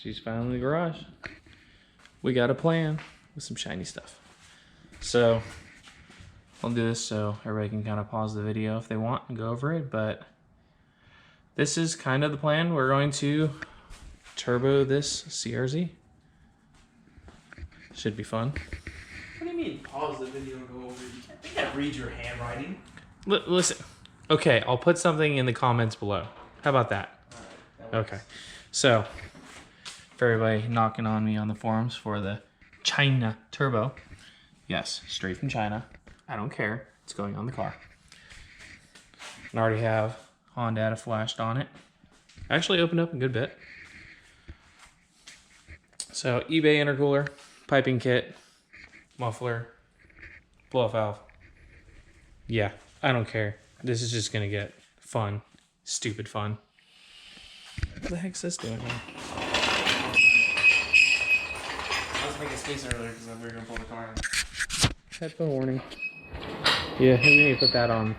she's finally in the garage. We got a plan with some shiny stuff. So I'll do this so everybody can kind of pause the video if they want and go over it, but this is kind of the plan. We're going to turbo this CRZ. Should be fun. What do you mean pause the video and go over it? You can't read your handwriting. Listen. Okay, I'll put something in the comments below. How about that? All right, Okay. So, for everybody knocking on me on the forums for the China turbo. Yes, straight from China. I don't care. It's going on the car. And I already have Honda flashed on it. Actually opened up a good bit. So, eBay intercooler, piping kit, muffler, blow-off valve. Yeah, I don't care. This is just gonna get fun. Stupid fun. What the heck's this doing here? I was making space earlier because we were going to pull the car in. Headphone warning. Yeah, we need to put that on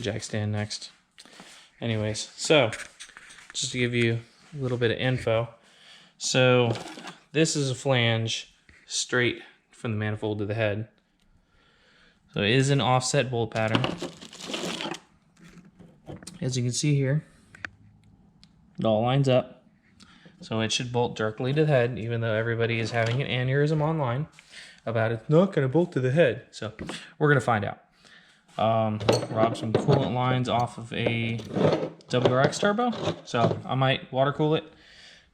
jack stand next. Anyways, so just to give you a little bit of info. So this is a flange straight from the manifold to the head. So it is an offset bolt pattern. As you can see here, it all lines up. So it should bolt directly to the head, even though everybody is having an aneurysm online about it's not going to bolt to the head. So we're going to find out. Robbed some coolant lines off of a WRX turbo. So I might water cool it.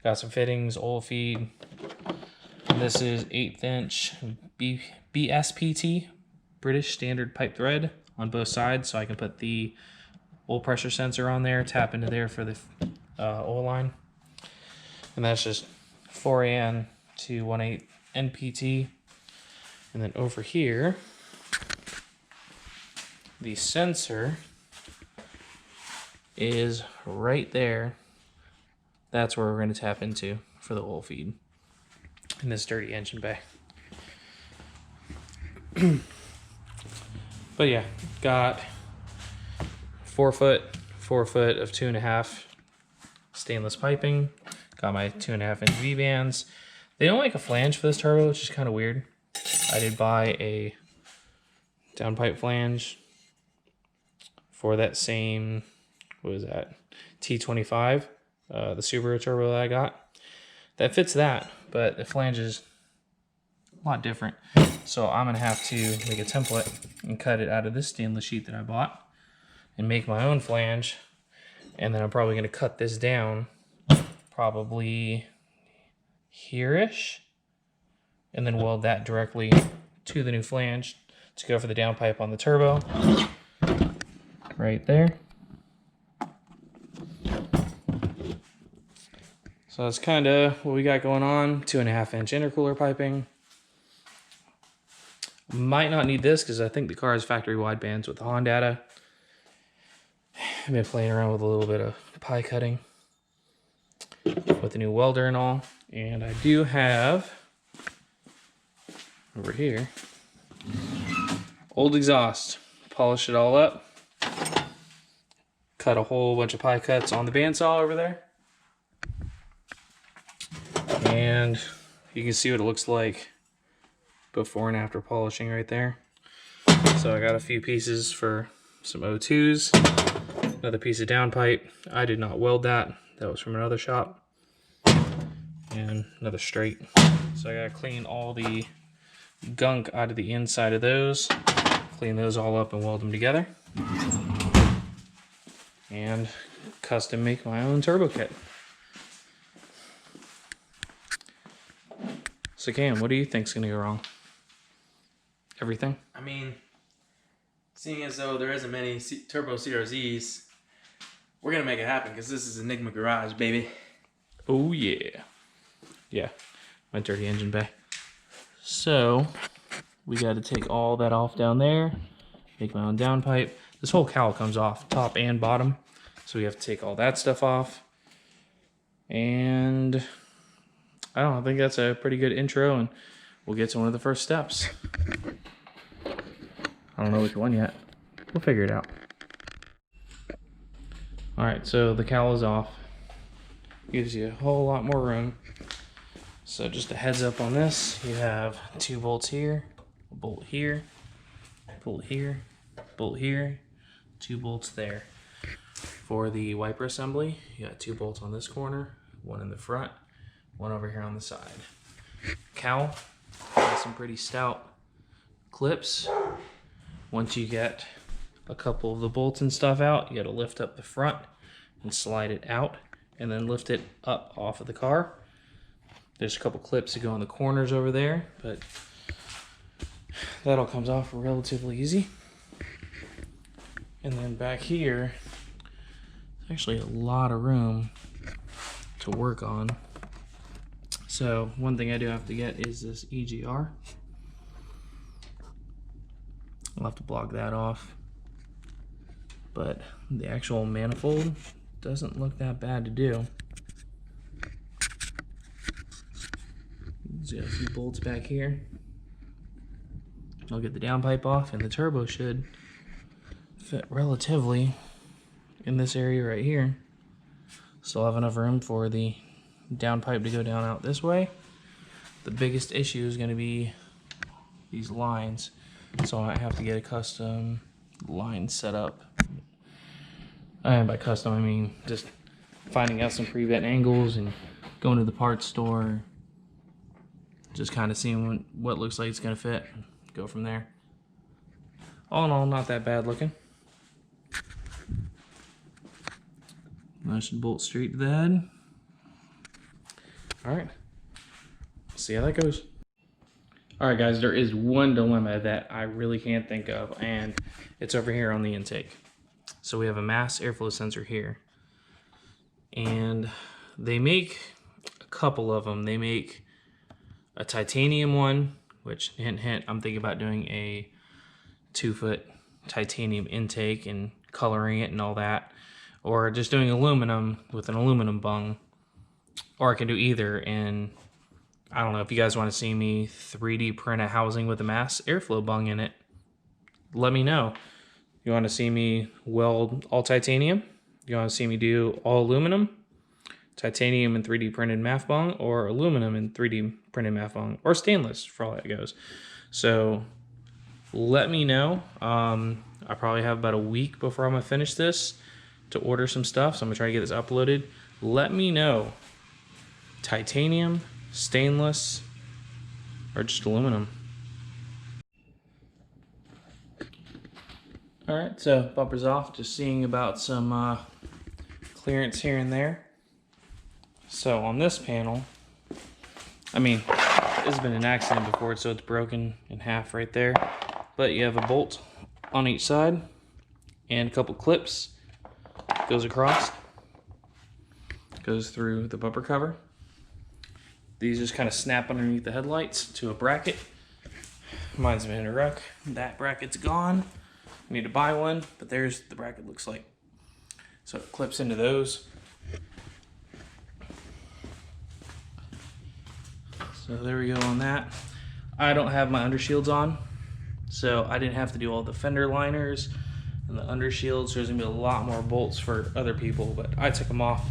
Got some fittings, oil feed. This is 1/8 inch BSPT, British Standard Pipe Thread, on both sides. So I can put the oil pressure sensor on there, tap into there for the oil line. And that's just 4AN to 1/8 NPT. And then over here, the sensor is right there. That's where we're going to tap into for the oil feed in this dirty engine bay. But yeah, got 4 foot of 2.5 stainless piping. Got my 2.5 inch V-bands. They don't make a flange for this turbo, which is kind of weird. I did buy a downpipe flange for that same, what was that, T25, the Subaru turbo that I got. That fits that, but the flange is a lot different. So I'm gonna have to make a template and cut it out of this stainless sheet that I bought and make my own flange. And then I'm probably gonna cut this down probably here-ish, and then weld that directly to the new flange to go for the downpipe on the turbo. Right there. So that's kind of what we got going on. 2.5 inch intercooler piping. Might not need this because I think the car has factory wide bands with the Honda. I've been playing around with a little bit of pie cutting with the new welder and all. And I do have over here old exhaust. Polish it all up. Cut a whole bunch of pie cuts on the bandsaw over there. And you can see what it looks like before and after polishing right there. So I got a few pieces for some O2s, another piece of downpipe. I did not weld that. That was from another shop. And another straight. So I gotta clean all the gunk out of the inside of those, clean those all up and weld them together. And custom make my own turbo kit. So Cam, what do you think's gonna go wrong? Everything? I mean, seeing as though there isn't many turbo CRZs, we're gonna make it happen because this is Enigma Garage, baby. Oh yeah. Yeah, my dirty engine bay. So, we gotta take all that off down there, make my own downpipe. This whole cowl comes off, top and bottom. So we have to take all that stuff off. And I don't know, I think that's a pretty good intro, and we'll get to one of the first steps. I don't know which one yet. We'll figure it out. All right, so the cowl is off. gives you a whole lot more room. So just a heads up on this, you have 2 bolts here, a bolt here, bolt here, bolt here, 2 bolts there. For the wiper assembly, you got 2 bolts on this corner, 1 in the front, 1 over here on the side. Cowl has some pretty stout clips. Once you get a couple of the bolts and stuff out, you got to lift up the front and slide it out, and then lift it up off of the car. There's a couple clips that go on the corners over there, but that all comes off relatively easy. And then back here, there's actually a lot of room to work on. So one thing I do have to get is this EGR. I'll have to block that off. But the actual manifold doesn't look that bad to do. Got a few bolts back here. I'll get the downpipe off, and the turbo should fit relatively in this area right here. Still have enough room for the downpipe to go down out this way. The biggest issue is going to be these lines, so I have to get a custom line set up. And by custom, I mean just finding out some prevent angles and going to the parts store, just kind of seeing what looks like it's going to fit, go from there. All in all, not that bad looking. I should bolt straight to the head. All right, see how that goes. All right, guys, there is one dilemma that I really can't think of, and it's over here on the intake. So we have a mass airflow sensor here, and they make a couple of them. They make a titanium one, which hint hint, I'm thinking about doing a 2-foot titanium intake and coloring it and all that, or just doing aluminum with an aluminum bung, or I can do either. And I don't know if you guys want to see me 3D print a housing with a mass airflow bung in it, let me know. You want to see me weld all titanium? You want to see me do all aluminum? Titanium and 3D printed MAF bung, or aluminum and 3D printed MAF bung, or stainless for all that goes. So let me know. I probably have about a week before I'm gonna finish this to order some stuff, so I'm gonna try to get this uploaded. Let me know, titanium, stainless, or just aluminum. All right, so bumpers off, just seeing about some clearance here and there. So on this panel, I mean, this has been an accident before, so it's broken in half right there. But you have a bolt on each side and a couple clips. Goes across, goes through the bumper cover. These just kind of snap underneath the headlights to a bracket. Mine's been in a wreck. That bracket's gone. I need to buy one, but there's the bracket looks like. So it clips into those. So there we go on that. I don't have my undershields on, so I didn't have to do all the fender liners and the undershields. There's gonna be a lot more bolts for other people, but I took them off.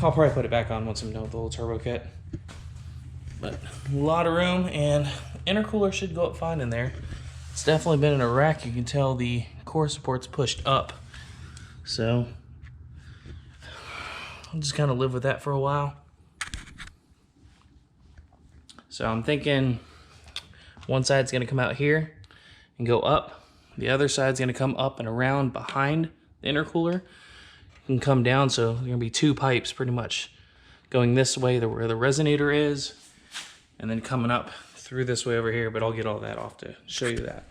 I'll probably put it back on once I'm done with the little turbo kit. But a lot of room, and intercooler should go up fine in there. It's definitely been in a wreck. You can tell the core support's pushed up. So I'll just kind of live with that for a while. So I'm thinking one side's gonna come out here and go up. The other side's gonna come up and around behind the intercooler and come down. So there's gonna be 2 pipes pretty much going this way, where the resonator is, and then coming up through this way over here, but I'll get all that off to show you that.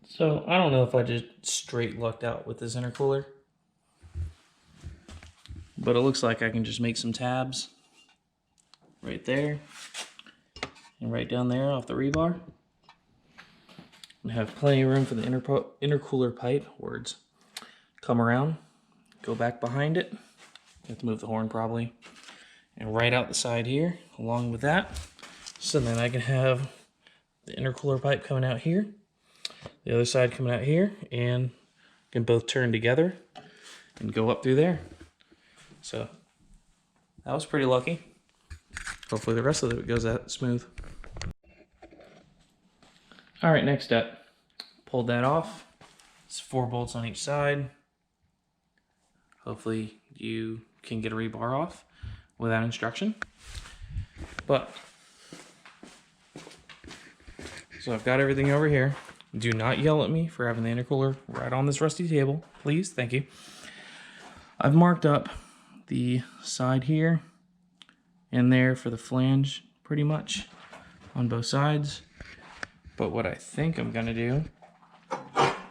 So I don't know if I just straight lucked out with this intercooler, but it looks like I can just make some tabs right there and right down there off the rebar, and have plenty of room for the intercooler pipe words. Come around, go back behind it. You have to move the horn probably, and right out the side here along with that. So then I can have the intercooler pipe coming out here, the other side coming out here, and can both turn together and go up through there. So that was pretty lucky. Hopefully the rest of it goes that smooth. All right, next step. Pulled that off. It's 4 bolts on each side. Hopefully you can get a rebar off without instruction. But, so I've got everything over here. Do not yell at me for having the intercooler right on this rusty table. Please, thank you. I've marked up the side here and there for the flange pretty much on both sides. But what I think I'm gonna do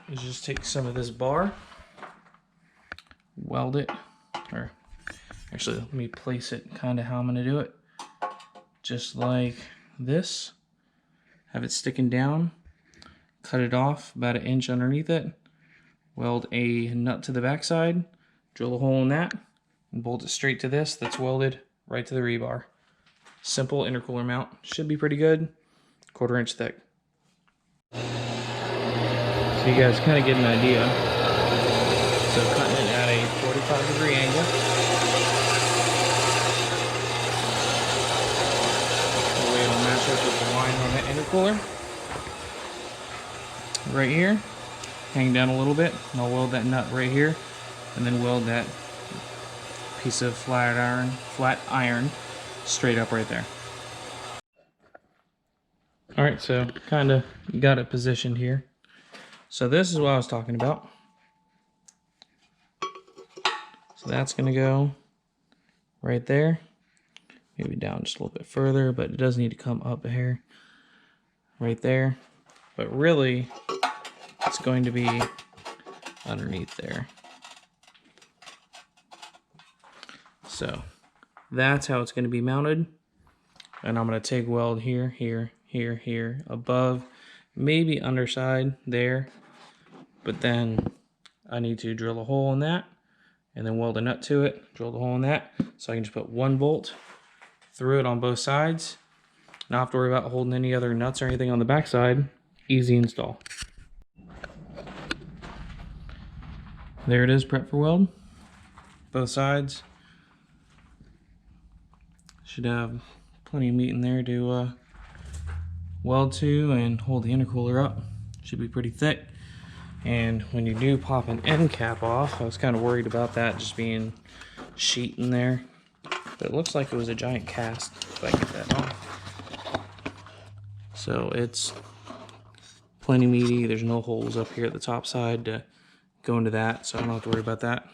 is just take some of this bar, weld it, or actually let me place it kind of how I'm gonna do it. Just like this, have it sticking down, cut it off about 1 inch underneath it, weld a nut to the backside, drill a hole in that, and bolt it straight to this that's welded right to the rebar. Simple intercooler mount, should be pretty good, 1/4 inch thick. So you guys kind of get an idea. So cutting it at a 45-degree angle. That way it'll match up with the line on the intercooler. Right here, hang down a little bit, and I'll weld that nut right here, and then weld that piece of flat iron straight up right there. All right, so kind of got it positioned here. So this is what I was talking about. So that's gonna go right there, maybe down just a little bit further, but it does need to come up a hair right there. But really, it's going to be underneath there. So that's how it's going to be mounted. And I'm going to TIG weld here, here, here, here, above, maybe underside there. But then I need to drill a hole in that and then weld a nut to it, drill the hole in that. So I can just put 1 bolt through it on both sides. Not have to worry about holding any other nuts or anything on the back side. Easy install. There it is, prep for weld. Both sides. Should have plenty of meat in there to weld to and hold the intercooler up. Should be pretty thick. And when you do pop an end cap off, I was kind of worried about that just being sheet in there. But it looks like it was a giant cast, if I get that off. So it's plenty meaty. There's no holes up here at the top side to go into that, so I don't have to worry about that.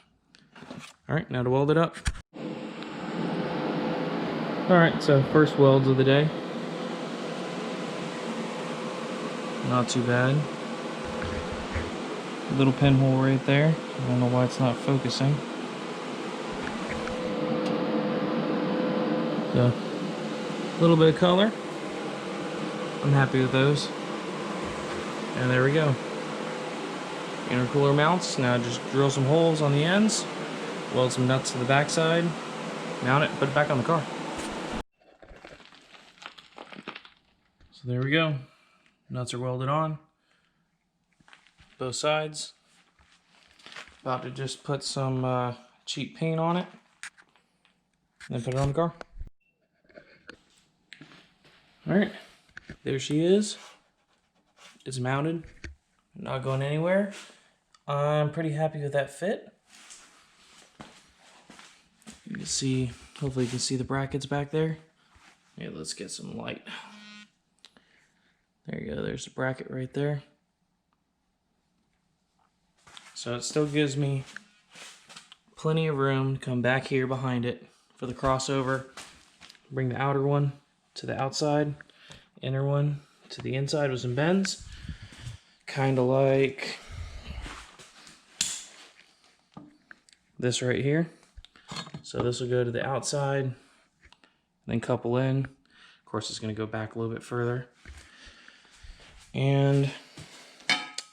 All right, now to weld it up. All right, so first welds of the day. Not too bad. Little pinhole right there. I don't know why it's not focusing. So, a little bit of color. I'm happy with those. And there we go. Intercooler mounts. Now just drill some holes on the ends, weld some nuts to the backside, mount it, put it back on the car. So there we go. Nuts are welded on. Both sides. About to just put some cheap paint on it, and then put it on the car. All right, there she is. It's mounted, not going anywhere. I'm pretty happy with that fit. You can see, hopefully you can see the brackets back there. Yeah, let's get some light. There you go, there's the bracket right there. So it still gives me plenty of room to come back here behind it for the crossover. Bring the outer one to the outside, inner one to the inside with some bends. Kind of like this right here. So this will go to the outside, then couple in. Of course, it's going to go back a little bit further. And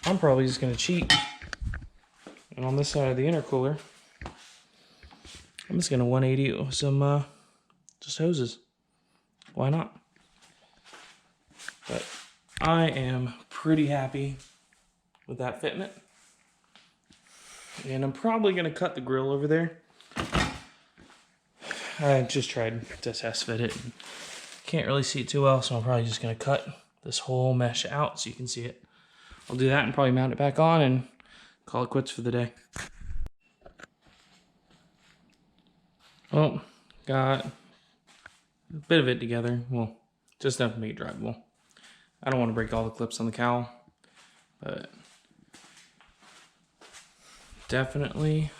I'm probably just going to cheat. And on this side of the intercooler, I'm just going to 180 it with some just hoses. Why not? But I am pretty happy with that fitment. And I'm probably gonna cut the grill over there. I just tried to test fit it. Can't really see it too well, so I'm probably just gonna cut this whole mesh out so you can see it. I'll do that and probably mount it back on and call it quits for the day. Oh, got a bit of it together. Well, just enough to make it drivable. I don't want to break all the clips on the cowl, but definitely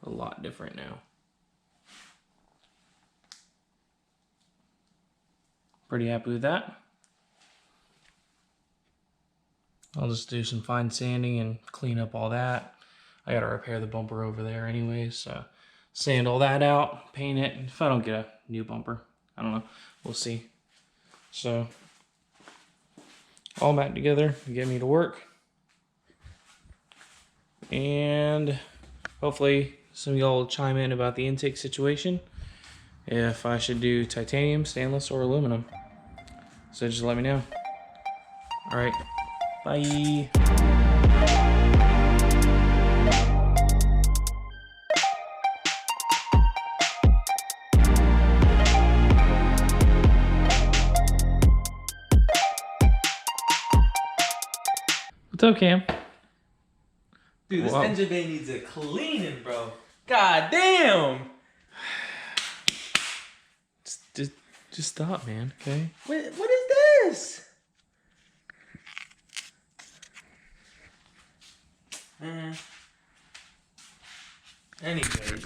a lot different now. Pretty happy with that. I'll just do some fine sanding and clean up all that. I gotta repair the bumper over there anyways, so sand all that out, paint it. If I don't get a new bumper, I don't know, we'll see. So all back together to get me to work. And hopefully some of y'all will chime in about the intake situation. If I should do titanium, stainless, or aluminum. So just let me know. All right, bye. What's up, Cam? Dude, this Whoa. engine bay needs a cleaning, bro. God damn! Just stop, man, okay? What is this? Anyway.